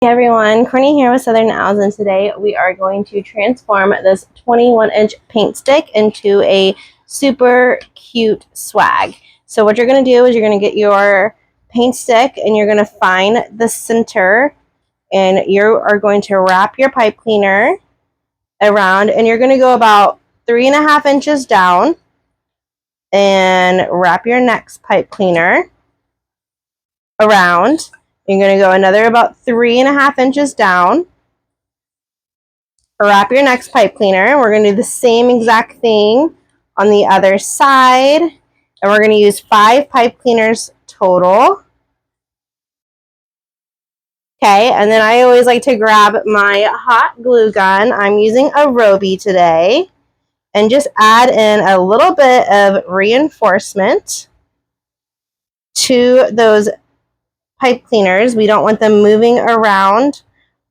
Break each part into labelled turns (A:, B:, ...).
A: Hey everyone, Courtney here with Southern Owls, and today we are going to transform this 21-inch paint stick into a super cute swag. So what you're going to do is you're going to get your paint stick and you're going to find the center, and you are going to wrap your pipe cleaner around, and you're going to go about 3.5 inches down and wrap your next pipe cleaner around. You're going to go another about 3.5 inches down. Wrap your next pipe cleaner. We're going to do the same exact thing on the other side. And we're going to use 5 pipe cleaners total. Okay, and then I always like to grab my hot glue gun. I'm using a Roby today. And just add in a little bit of reinforcement to those pipe cleaners. We don't want them moving around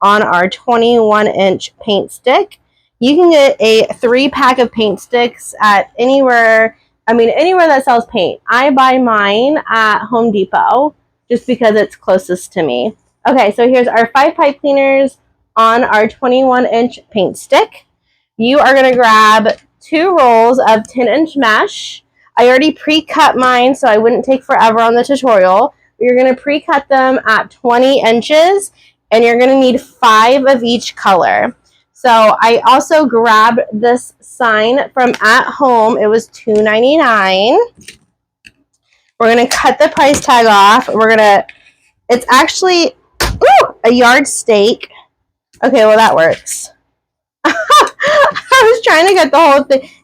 A: on our 21-inch paint stick. You can get a 3-pack of paint sticks at anywhere that sells paint. I buy mine at Home Depot just because it's closest to me. Okay, so here's our 5 pipe cleaners on our 21-inch paint stick. You are going to grab 2 rolls of 10-inch mesh. I already pre-cut mine so I wouldn't take forever on the tutorial. You're going to pre-cut them at 20 inches, and you're going to need 5 of each color. So I also grabbed this sign from AtHome. It was $2.99. We're going to cut the price tag off. It's actually a yardstick. Okay, well that works. I was trying to get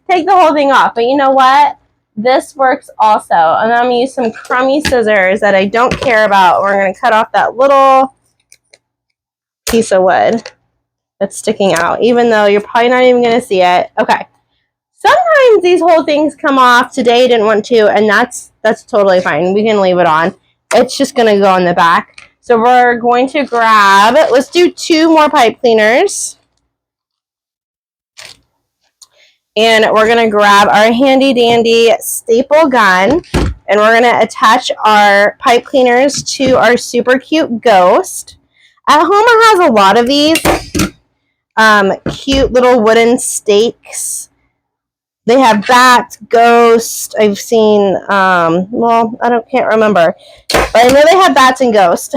A: take the whole thing off, but you know what? This works also. And I'm going to use some crummy scissors that I don't care about. We're going to cut off that little piece of wood that's sticking out, even though you're probably not even going to see it. Okay. Sometimes these whole things come off. Today I didn't want to, and that's totally fine. We can leave it on. It's just going to go in the back. So we're going to grab, let's do 2 more pipe cleaners. And we're going to grab our handy dandy staple gun, and we're going to attach our pipe cleaners to our super cute ghost. AtHome has a lot of these cute little wooden stakes. They have bats, ghosts. I've seen, can't remember. But I know they have bats and ghosts.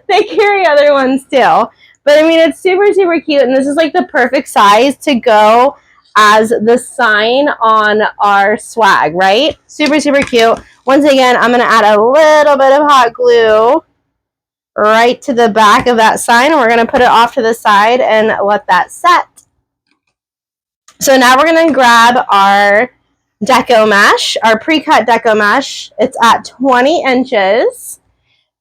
A: They carry other ones too. But I mean, it's super, super cute. And this is like the perfect size to go as the sign on our swag, right? Super, super cute. Once again, I'm going to add a little bit of hot glue right to the back of that sign. And we're going to put it off to the side and let that set. So now we're going to grab our deco mesh, our pre-cut deco mesh. It's at 20 inches.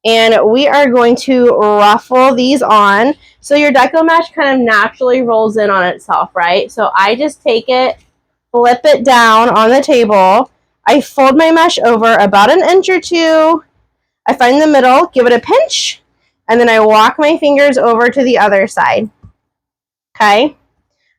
A: And we are going to ruffle these on. So your deco mesh kind of naturally rolls in on itself, right? So I just take it, flip it down on the table. I fold my mesh over about 1 inch or 2. I find the middle, give it a pinch, and then I walk my fingers over to the other side. Okay?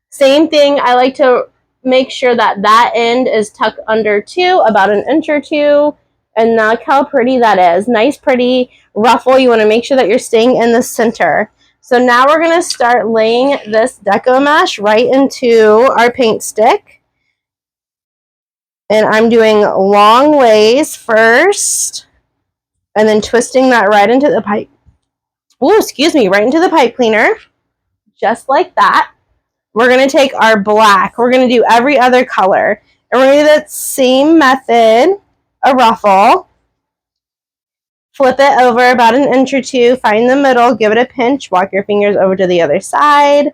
A: Same thing, I like to make sure that that end is tucked under too, about 1 inch or 2. And look how pretty that is. Nice, pretty ruffle. You want to make sure that you're staying in the center. So now we're going to start laying this deco mesh right into our paint stick. And I'm doing long lays first, and then twisting that right into the pipe. Right into the pipe cleaner. Just like that. We're going to take our black. We're going to do every other color. And we're going to do that same method. A ruffle, flip it over about 1 inch or 2, find the middle, give it a pinch, walk your fingers over to the other side,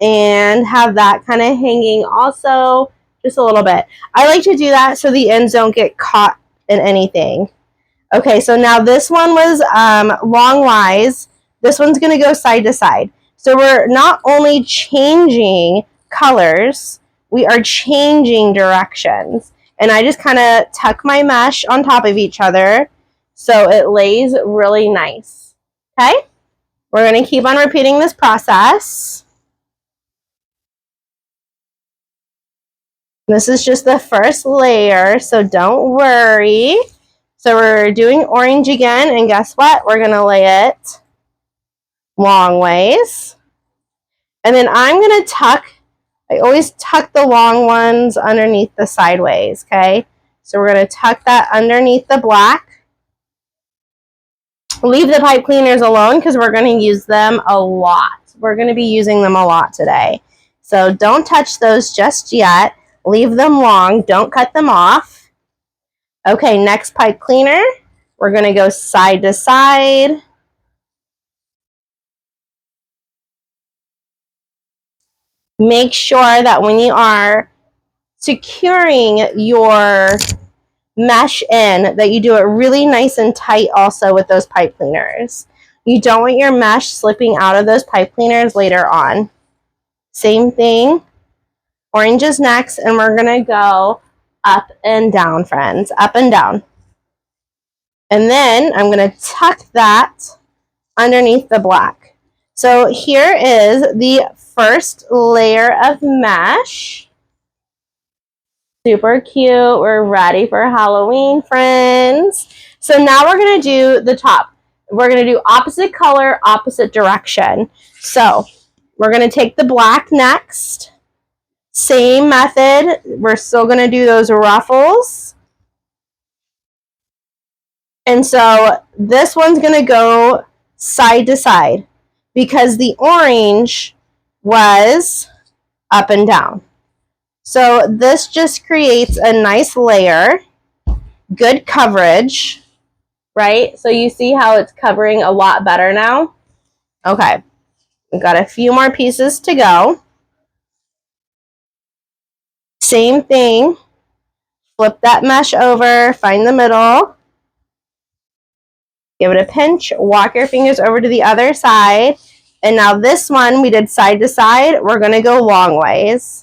A: and have that kind of hanging also just a little bit. I like to do that so the ends don't get caught in anything. Okay, so now this one was long-wise. This one's going to go side to side. So we're not only changing colors, we are changing directions. And I just kind of tuck my mesh on top of each other so it lays really nice. Okay? We're going to keep on repeating this process. This is just the first layer, so don't worry. So we're doing orange again, and guess what? We're going to lay it long ways. And then I'm going to tuck, I always tuck the long ones underneath the sideways, okay? So we're going to tuck that underneath the black. Leave the pipe cleaners alone because we're going to use them a lot. We're going to be using them a lot today. So don't touch those just yet. Leave them long. Don't cut them off. Okay, next pipe cleaner. We're going to go side to side. Make sure that when you are securing your mesh in, that you do it really nice and tight also with those pipe cleaners. You don't want your mesh slipping out of those pipe cleaners later on. Same thing. Orange is next, and we're going to go up and down, friends. Up and down. And then I'm going to tuck that underneath the black. So here is the first layer of mesh. Super cute. We're ready for Halloween, friends. So now we're going to do the top. We're going to do opposite color, opposite direction. So we're going to take the black next. Same method. We're still going to do those ruffles. And so this one's going to go side to side because the orange was up and down. So this just creates a nice layer, good coverage, right? So you see how it's covering a lot better now? Okay, we've got a few more pieces to go. Same thing, flip that mesh over, find the middle, give it a pinch, walk your fingers over to the other side, and now this one we did side to side, we're going to go long ways.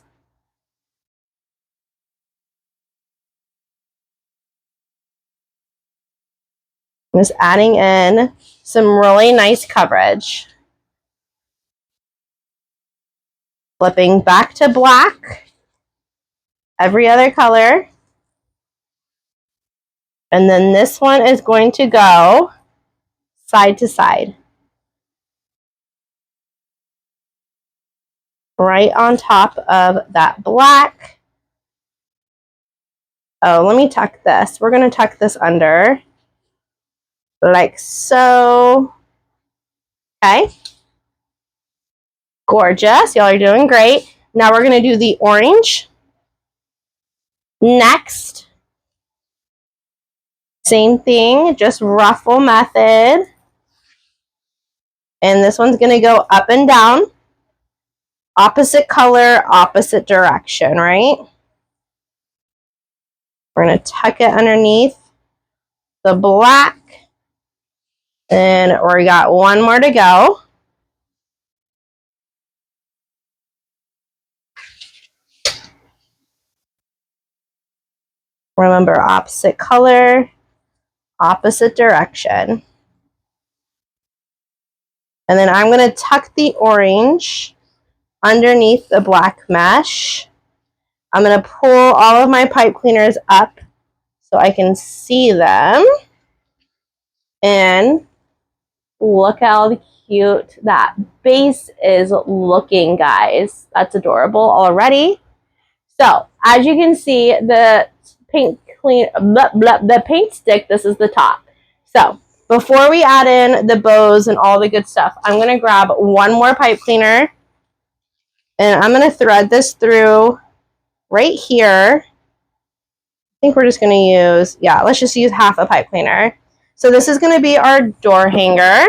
A: Just adding in some really nice coverage. Flipping back to black, every other color. And then this one is going to go side to side. Right on top of that black. Oh, let me tuck this. We're going to tuck this under like so. Okay. Gorgeous. Y'all are doing great. Now we're going to do the orange. Next. Same thing, just ruffle method. And this one's going to go up and down. Opposite color, opposite direction, right? We're going to tuck it underneath the black. And we got one more to go. Remember, opposite color, opposite direction. And then I'm going to tuck the orange underneath the black mesh. I'm going to pull all of my pipe cleaners up so I can see them. And look how cute that base is looking, guys. That's adorable already. So, as you can see, the paint stick, this is the top. So, before we add in the bows and all the good stuff, I'm going to grab one more pipe cleaner. And I'm going to thread this through right here. I think we're just going to use, yeah, let's just use half a pipe cleaner. So this is going to be our door hanger.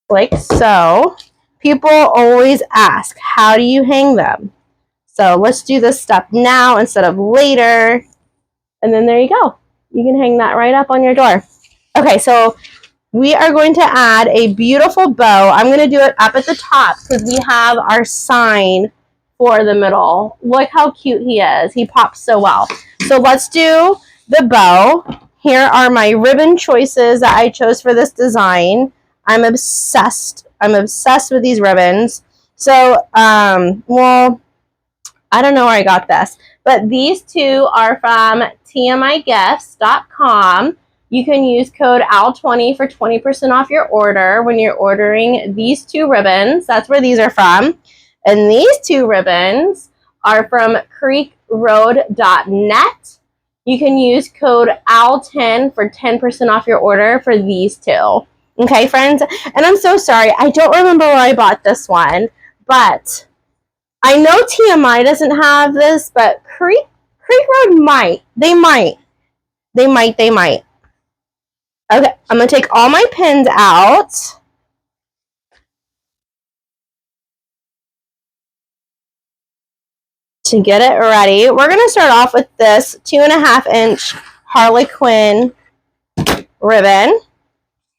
A: Like so. People always ask, how do you hang them? So let's do this step now instead of later. And then there you go. You can hang that right up on your door. Okay, so we are going to add a beautiful bow. I'm going to do it up at the top because we have our sign for the middle. Look how cute he is. He pops so well. So let's do the bow. Here are my ribbon choices that I chose for this design. I'm obsessed. I'm obsessed with these ribbons. So, well, I don't know where I got this, but these two are from TMIgifts.com. you can use code AL20 for 20% off your order when you're ordering these 2 ribbons. That's where these are from. And these 2 ribbons are from creekroad.net. You can use code AL10 for 10% off your order for these 2. Okay, friends? And I'm so sorry. I don't remember where I bought this one, but I know TMI doesn't have this, but Creek Road might. They might. Okay, I'm going to take all my pins out. To get it ready, we're going to start off with this 2.5-inch harlequin ribbon.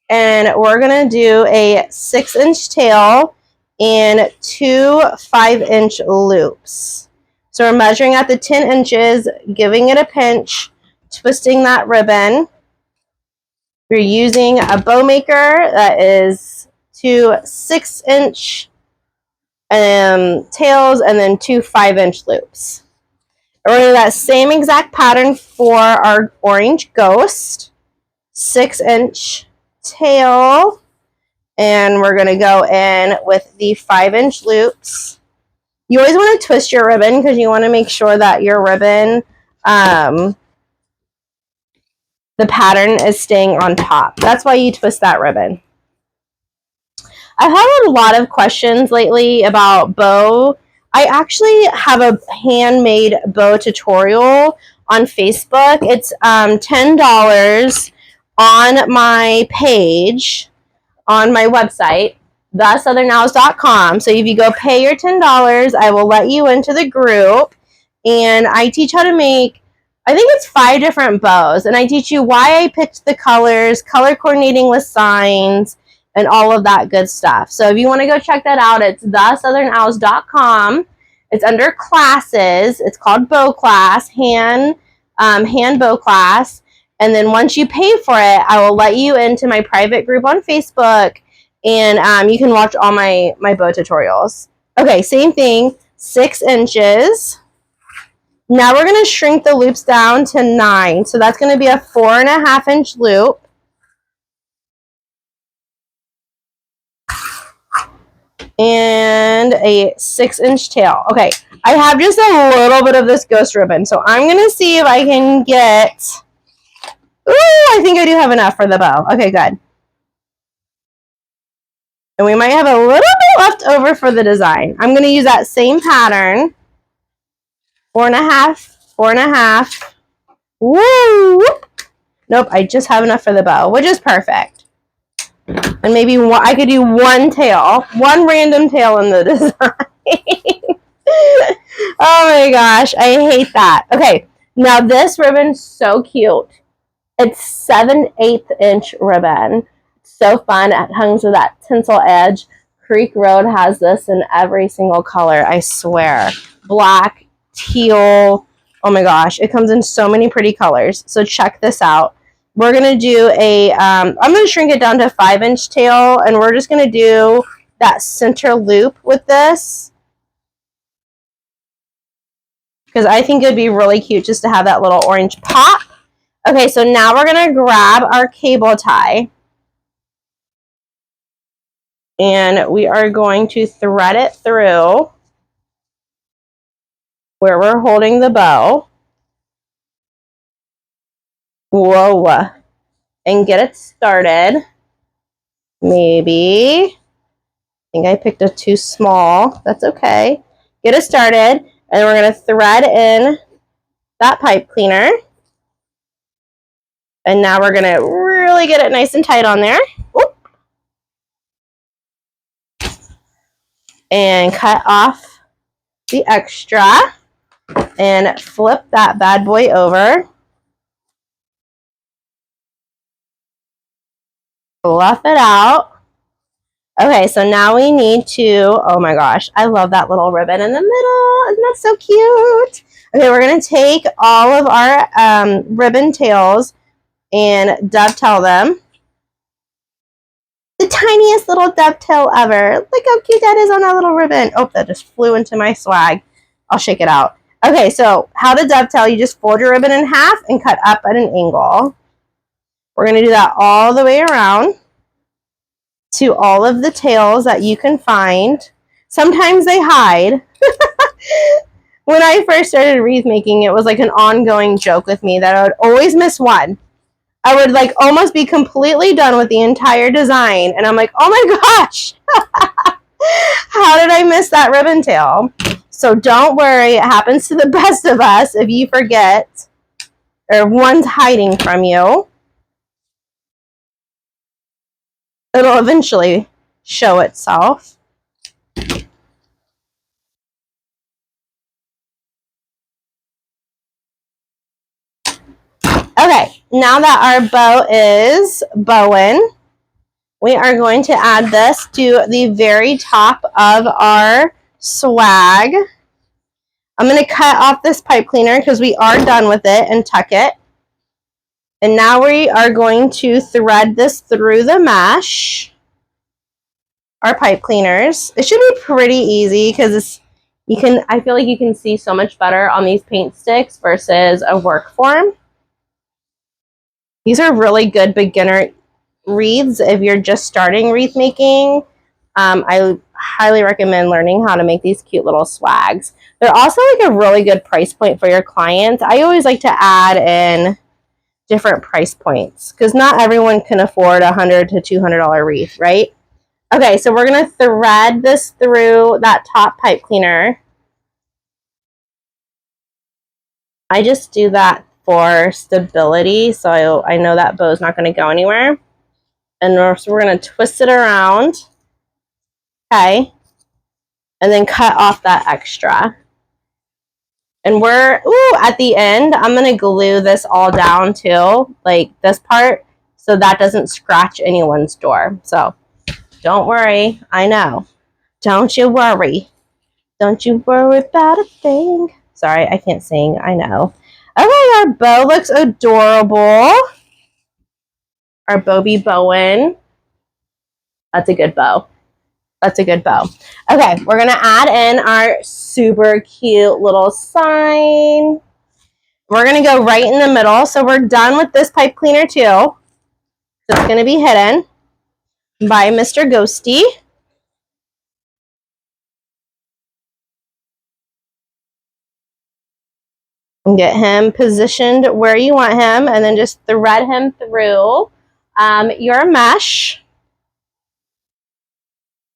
A: And we're going to do a 6-inch tail and 2 5-inch loops. So we're measuring at the 10 inches, giving it a pinch, twisting that ribbon. We're using a bow maker that is 2 6-inch tails and then 2 5-inch loops. We're going to do that same exact pattern for our orange ghost. 6-inch tail, and we're going to go in with the 5-inch loops. You always want to twist your ribbon because you want to make sure that your ribbon, the pattern is staying on top. That's why you twist that ribbon. I've had a lot of questions lately about bow. I actually have a handmade bow tutorial on Facebook. It's $10 on my page, on my website, thesouthernowls.com. So if you go pay your $10, I will let you into the group, and I teach how to make, I think it's 5 different bows, and I teach you why I picked the colors, color coordinating with signs, and all of that good stuff. So if you want to go check that out, it's thesouthernowls.com. It's under classes. It's called bow class, hand bow class. And then once you pay for it, I will let you into my private group on Facebook, and you can watch all my bow tutorials. Okay, same thing, 6 inches. Now we're going to shrink the loops down to 9. So that's going to be a 4.5-inch loop. And a 6-inch tail. Okay, I have just a little bit of this ghost ribbon, so I'm going to see if I can get... Ooh, I think I do have enough for the bow. Okay, good. And we might have a little bit left over for the design. I'm going to use that same pattern. 4.5, 4.5. Woo! Nope, I just have enough for the bow, which is perfect. And maybe I could do 1 tail, 1 random tail in the design. Oh my gosh, I hate that. Okay, now this ribbon's so cute. It's 7/8 ribbon. So fun. It hangs with that tinsel edge. Creek Road has this in every single color, I swear. Black, teal. Oh my gosh, it comes in so many pretty colors. So check this out. We're going to do a, I'm going to shrink it down to 5-inch tail, and we're just going to do that center loop with this. Because I think it'd be really cute just to have that little orange pop. Okay, so now we're going to grab our cable tie. And we are going to thread it through where we're holding the bow. Whoa. And get it started. Maybe. I think I picked a too small. That's okay. Get it started. And we're going to thread in that pipe cleaner. And now we're going to really get it nice and tight on there. Oop. And cut off the extra. And flip that bad boy over. Fluff it out. Okay, so now we need to, oh my gosh, I love that little ribbon in the middle. Isn't that so cute? Okay, we're going to take all of our ribbon tails and dovetail them. The tiniest little dovetail ever. Look how cute that is on that little ribbon. Oh, that just flew into my swag. I'll shake it out. Okay, so how to dovetail, you just fold your ribbon in half and cut up at an angle. We're going to do that all the way around to all of the tails that you can find. Sometimes they hide. When I first started wreath making, it was like an ongoing joke with me that I would always miss one. I would like almost be completely done with the entire design, and I'm like, oh my gosh, how did I miss that ribbon tail? So don't worry, it happens to the best of us if you forget or one's hiding from you. It'll eventually show itself. Okay, now that our bow is bowing, we are going to add this to the very top of our swag. I'm going to cut off this pipe cleaner because we are done with it and tuck it. And now we are going to thread this through the mesh. Our pipe cleaners. It should be pretty easy because I feel like you can see so much better on these paint sticks versus a work form. These are really good beginner wreaths if you're just starting wreath making. I highly recommend learning how to make these cute little swags. They're also like a really good price point for your clients. I always like to add in different price points because not everyone can afford a $100 to $200 wreath, right? Okay, so we're going to thread this through that top pipe cleaner. I just do that for stability, so I know that bow's not going to go anywhere. And so we're going to twist it around. Okay. And then cut off that extra. And at the end, I'm going to glue this all down too, like this part, so that doesn't scratch anyone's door. So don't worry. I know. Don't you worry. Don't you worry about a thing. Sorry, I can't sing. I know. Okay, our bow looks adorable. Our bow be bowing. That's a good bow. That's a good bow. Okay, we're going to add in our super cute little sign. We're going to go right in the middle. So we're done with this pipe cleaner too. So it's going to be hidden by Mr. Ghosty. And get him positioned where you want him, and then just thread him through your mesh.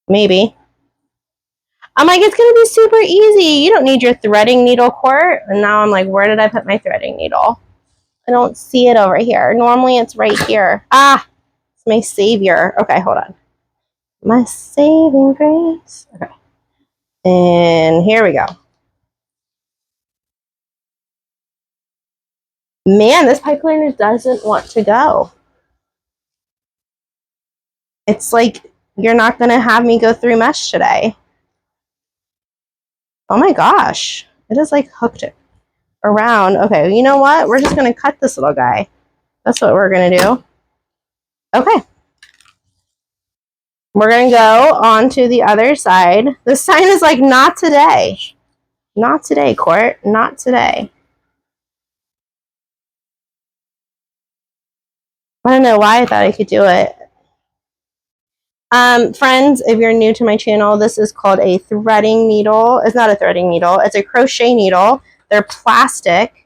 A: Maybe. I'm like, it's going to be super easy. You don't need your threading needle cord. And now I'm like, where did I put my threading needle? I don't see it over here. Normally it's right here. Ah, it's my savior. Okay, hold on. My saving grace. Okay. And here we go. Man, this pipe cleaner doesn't want to go. It's like you're not going to have me go through mesh today. Oh my gosh. It is like hooked it around. Okay, you know what? We're just going to cut this little guy. That's what we're going to do. Okay. We're going to go on to the other side. This sign is like, not today. Not today, Court. Not today. I don't know why I thought I could do it. Friends, if you're new to my channel, this is called a threading needle. It's not a threading needle. It's a crochet needle. They're plastic,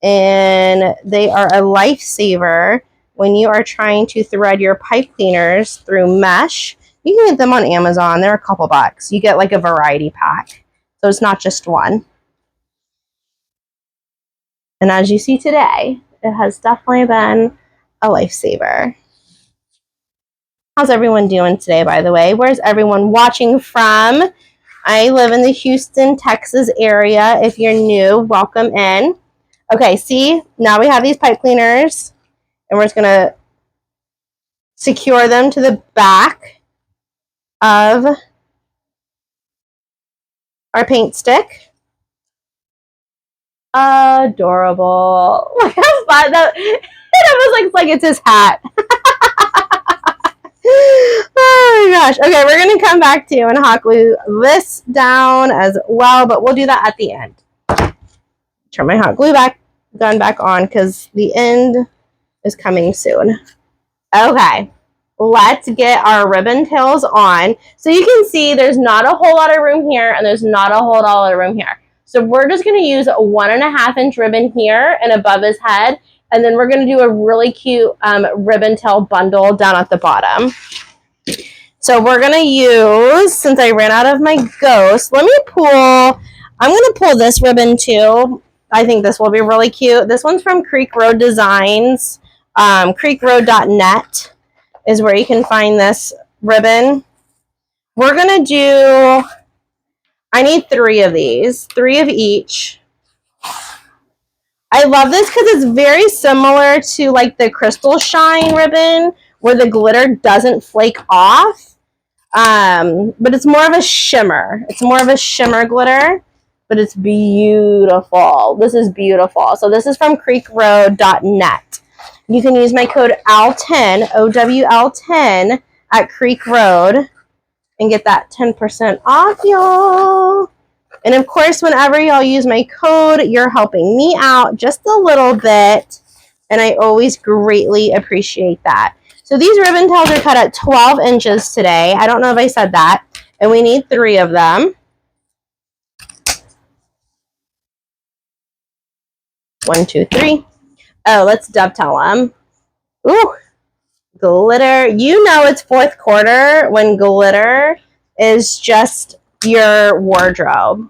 A: and they are a lifesaver when you are trying to thread your pipe cleaners through mesh. You can get them on Amazon. They're a couple bucks. You get like a variety pack, so it's not just one. And as you see today, it has definitely been a lifesaver. How's everyone doing today, by the way? Where's everyone watching from? I live in the Houston, Texas area. If you're new, welcome in. Okay, see? Now we have these pipe cleaners, and we're just going to secure them to the back of our paint stick. Adorable. Look how fun that it almost looks like it's his hat. Oh my gosh. Okay, we're going to come back to you and hot glue this down as well, but we'll do that at the end. Turn my hot glue gun back on because the end is coming soon. Okay, let's get our ribbon tails on. So you can see there's not a whole lot of room here and there's not a whole lot of room here. So we're just going to use a 1.5 inch ribbon here and above his head. And then we're going to do a really cute ribbon tail bundle down at the bottom. So we're going to use, since I ran out of my ghost, I'm going to pull this ribbon too. I think this will be really cute. This one's from Creek Road Designs. creekroad.net is where you can find this ribbon. We're going to do, I need 3 of these, 3 of each. I love this because it's very similar to like the Crystal Shine ribbon where the glitter doesn't flake off. But it's more of a shimmer. It's more of a shimmer glitter, but it's beautiful. This is beautiful. So this is from creekroad.net. You can use my code OWL10, OWL10 at Creek Road and get that 10% off, y'all. And of course, whenever y'all use my code, you're helping me out just a little bit. And I always greatly appreciate that. So these ribbon tails are cut at 12 inches today. I don't know if I said that. And we need 3 of them. 1, 2, 3. Oh, let's dovetail them. Ooh, glitter. You know it's 4th quarter when glitter is just your wardrobe.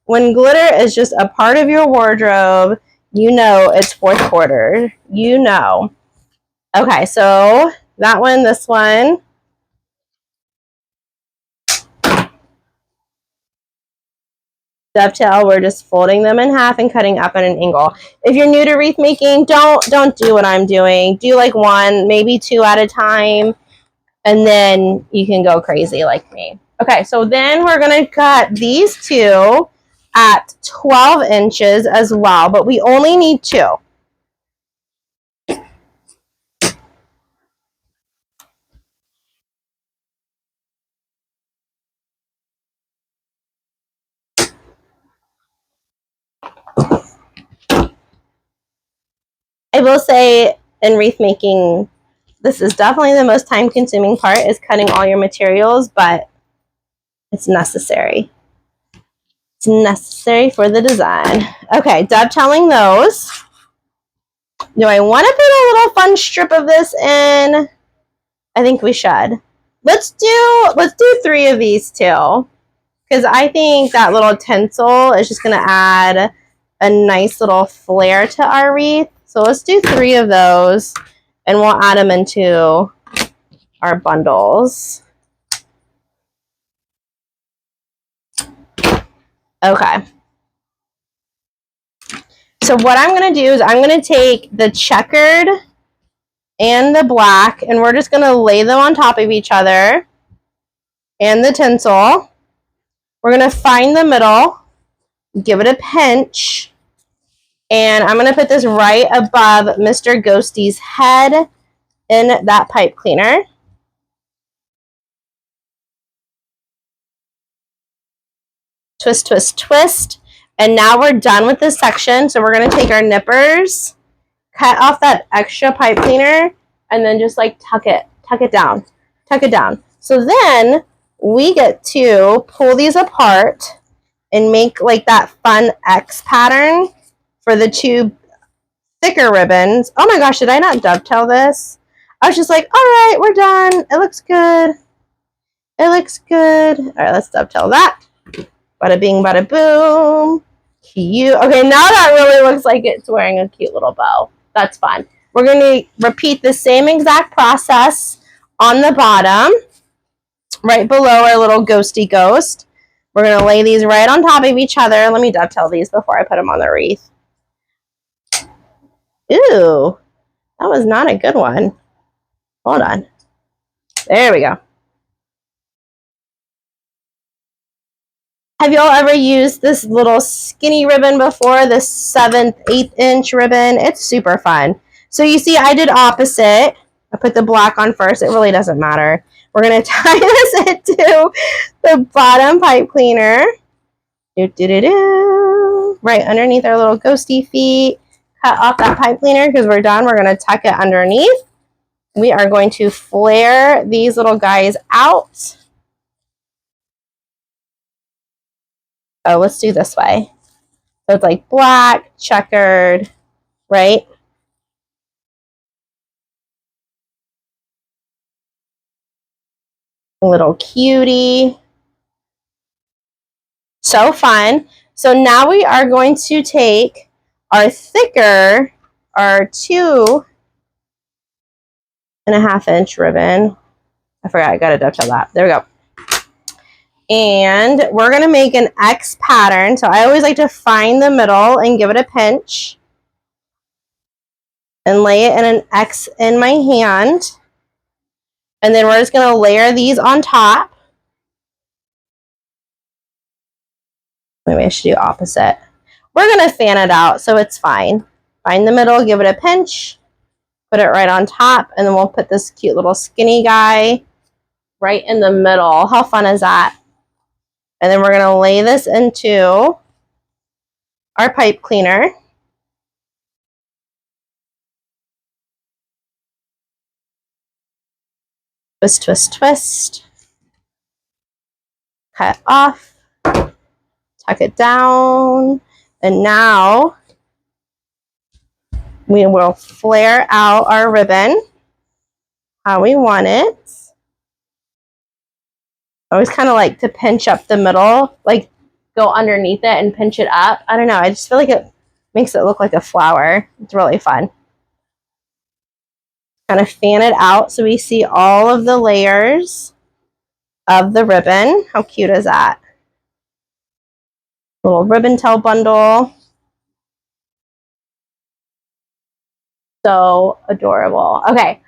A: When glitter is just a part of your wardrobe, you know it's 4th quarter. You know. Okay, so that one, this one. Dovetail, we're just folding them in half and cutting up at an angle. If you're new to wreath making, don't do what I'm doing. Do like 1, maybe 2 at a time, and then you can go crazy like me. Okay, so then we're going to cut these 2 at 12 inches as well, but we only need 2. I will say in wreath making, this is definitely the most time consuming part, is cutting all your materials, but it's necessary. It's necessary for the design. Okay, dovetailing those. Do I want to put a little fun strip of this in? I think we should. Let's do 3 of these too, because I think that little tinsel is just going to add a nice little flair to our wreath. So let's do 3 of those, and we'll add them into our bundles. Okay. So what I'm going to do is I'm going to take the checkered and the black, and we're just going to lay them on top of each other, and the tinsel. We're going to find the middle, give it a pinch, and I'm going to put this right above Mr. Ghosty's head in that pipe cleaner. Twist, twist, twist. And now we're done with this section. So we're going to take our nippers, cut off that extra pipe cleaner, and then just like tuck it down, tuck it down. So then we get to pull these apart and make like that fun X pattern for the 2 thicker ribbons. Oh my gosh, did I not dovetail this? I was just like, all right, we're done. It looks good. It looks good. All right, let's dovetail that. Bada bing, bada boom. Cute. Okay, now that really looks like it's wearing a cute little bow. That's fun. We're going to repeat the same exact process on the bottom, right below our little ghosty ghost. We're going to lay these right on top of each other. Let me dovetail these before I put them on the wreath. Ooh, that was not a good one. Hold on. There we go. Have y'all ever used this little skinny ribbon before, this 7th, 8th inch ribbon? It's super fun. So you see I did opposite. I put the black on first. It really doesn't matter. We're going to tie this into the bottom pipe cleaner. Right underneath our little ghosty feet. cut off that pipe cleaner because we're done. We're going to tuck it underneath. We are going to flare these little guys out. Oh, let's do this way. So it's like black, checkered, right? A little cutie. So fun. So now we are going to take our thicker, our 2.5-inch ribbon. I forgot, I got to dovetail that. There we go. And we're going to make an X pattern. So I always like to find the middle and give it a pinch. And lay it in an X in my hand. And then we're just going to layer these on top. Maybe I should do opposite. We're going to fan it out, so it's fine. Find the middle, give it a pinch, put it right on top, and then we'll put this cute little skinny guy right in the middle. How fun is that? And then we're going to lay this into our pipe cleaner. Twist, twist, twist. Cut off. Tuck it down. And now we will flare out our ribbon how we want it. I always kind of like to pinch up the middle, like go underneath it and pinch it up. I don't know. I just feel like it makes it look like a flower. It's really fun. Kind of fan it out so we see all of the layers of the ribbon. How cute is that? Little ribbon tail bundle. So adorable. Okay.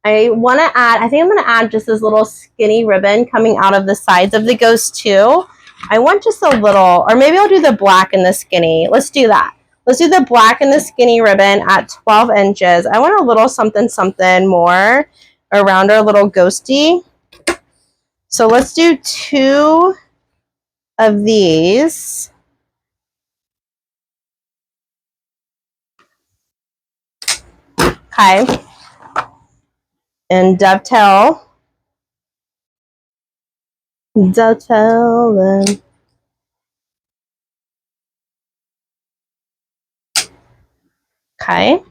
A: I want to add, I think I'm going to add just this little skinny ribbon coming out of the sides of the ghost too. I want just a little, or maybe I'll do the black and the skinny. Let's do that. Let's do the black and the skinny ribbon at 12 inches. I want a little something, something more around our little ghosty. So let's do 2 of these. Okay. And dovetail. Dovetail them. Okay.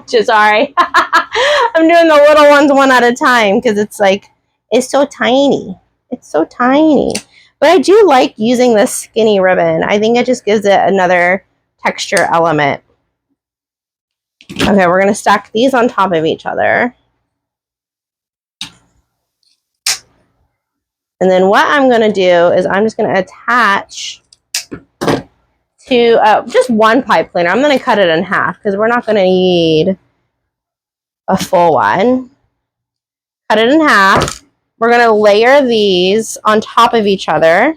A: Just sorry. I'm doing the little ones one at a time because it's like, it's so tiny. It's so tiny. But I do like using this skinny ribbon. I think it just gives it another texture element. Okay, we're going to stack these on top of each other. And then what I'm going to do is I'm just going to attach to just one pipe cleaner. I'm going to cut it in half because we're not going to need a full one. Cut it in half. We're going to layer these on top of each other.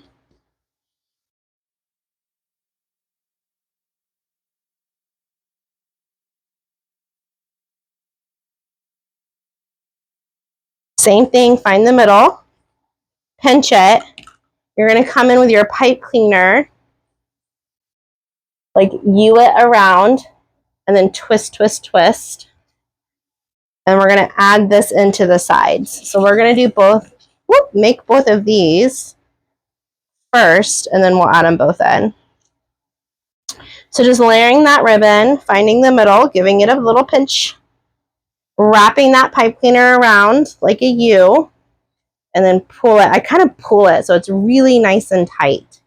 A: Same thing, find the middle, pinch it. You're going to come in with your pipe cleaner, like U it around, and then twist, twist, twist. And we're going to add this into the sides. So we're going to do both, make both of these first, and then we'll add them both in. So just layering that ribbon, finding the middle, giving it a little pinch, wrapping that pipe cleaner around like a U, and then pull it. I kind of pull it so it's really nice and tight.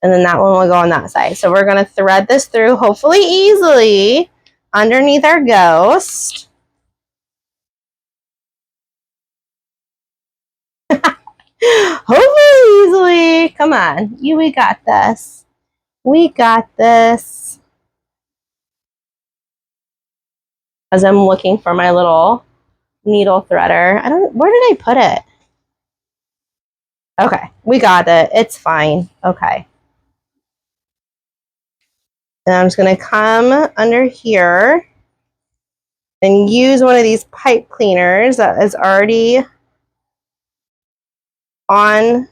A: And then that one will go on that side. So we're going to thread this through, hopefully easily, underneath our ghost. Hopefully easily. Come on. We got this. We got this. As I'm looking for my little needle threader. Where did I put it? Okay, we got it. It's fine. Okay. And I'm just going to come under here and use one of these pipe cleaners that is already on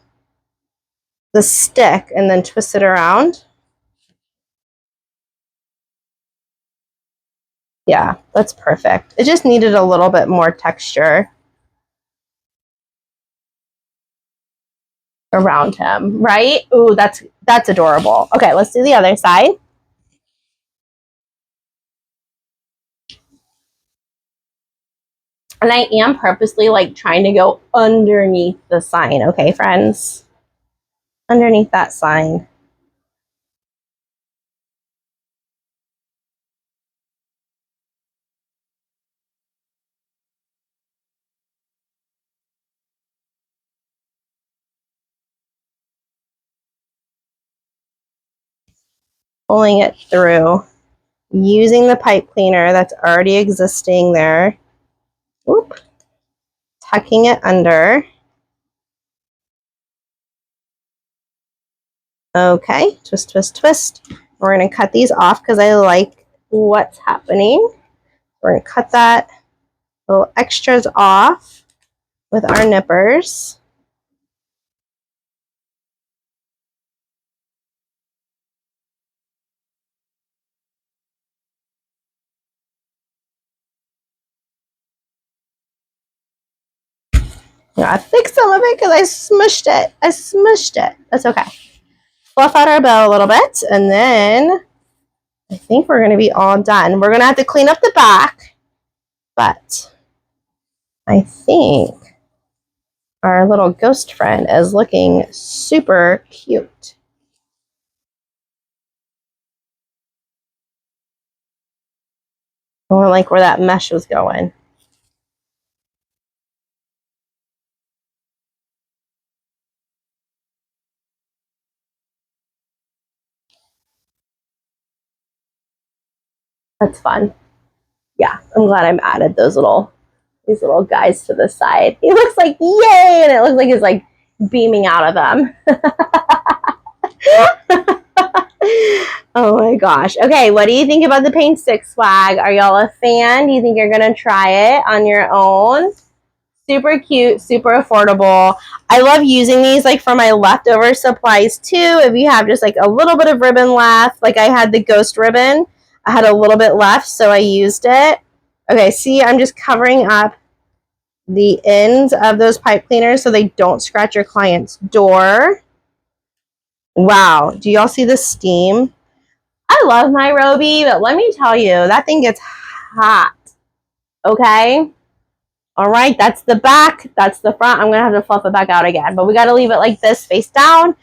A: the stick and then twist it around. Yeah, that's perfect. It just needed a little bit more texture around him, right? Ooh, that's adorable. Okay, let's do the other side. And I am purposely like trying to go underneath the sign, okay, friends? Underneath that sign. Pulling it through. Using the pipe cleaner that's already existing there. Oop. Tucking it under. Okay, twist, twist, twist. We're going to cut these off because I like what's happening. We're going to cut that little extras off with our nippers. I fixed some of it because I smushed it. That's okay. Fluff out our bow a little bit, and then I think we're going to be all done. We're going to have to clean up the back, but I think our little ghost friend is looking super cute. I don't like where that mesh was going. That's fun. Yeah, I'm glad I'm added these little guys to the side. He looks like yay, and it looks like he's like beaming out of them. Oh my gosh. Okay, what do you think about the paint stick swag? Are y'all a fan? Do you think you're gonna try it on your own? Super cute, super affordable. I love using these like for my leftover supplies too. If you have just like a little bit of ribbon left, like I had the ghost ribbon, I had a little bit left, so I used it. Okay, see, I'm just covering up the ends of those pipe cleaners so they don't scratch your client's door. Wow, do y'all see the steam? I love my Roby, but let me tell you, that thing gets hot. Okay? All right, that's the back. That's the front. I'm going to have to fluff it back out again, but we got to leave it like this, face down,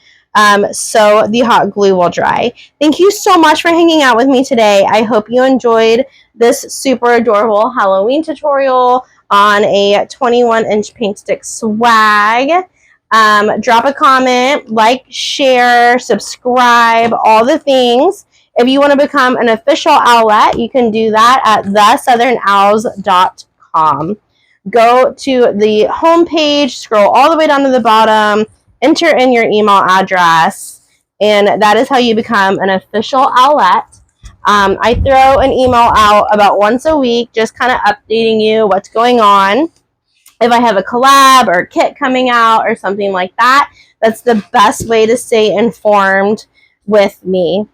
A: so the hot glue will dry. Thank you so much for hanging out with me today. I hope you enjoyed this super adorable Halloween tutorial on a 21-inch paint stick swag. Drop a comment, like, share, subscribe, all the things. If you want to become an official owlet, you can do that at theSouthernOwls.com. Go to the home page, scroll all the way down to the bottom, enter in your email address, and that is how you become an official owlet. I throw an email out about once a week, just kind of updating you what's going on. If I have a collab or kit coming out or something like that, that's the best way to stay informed with me.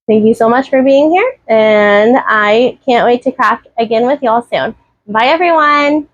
A: Thank you so much for being here, and I can't wait to craft again with y'all soon. Bye, everyone.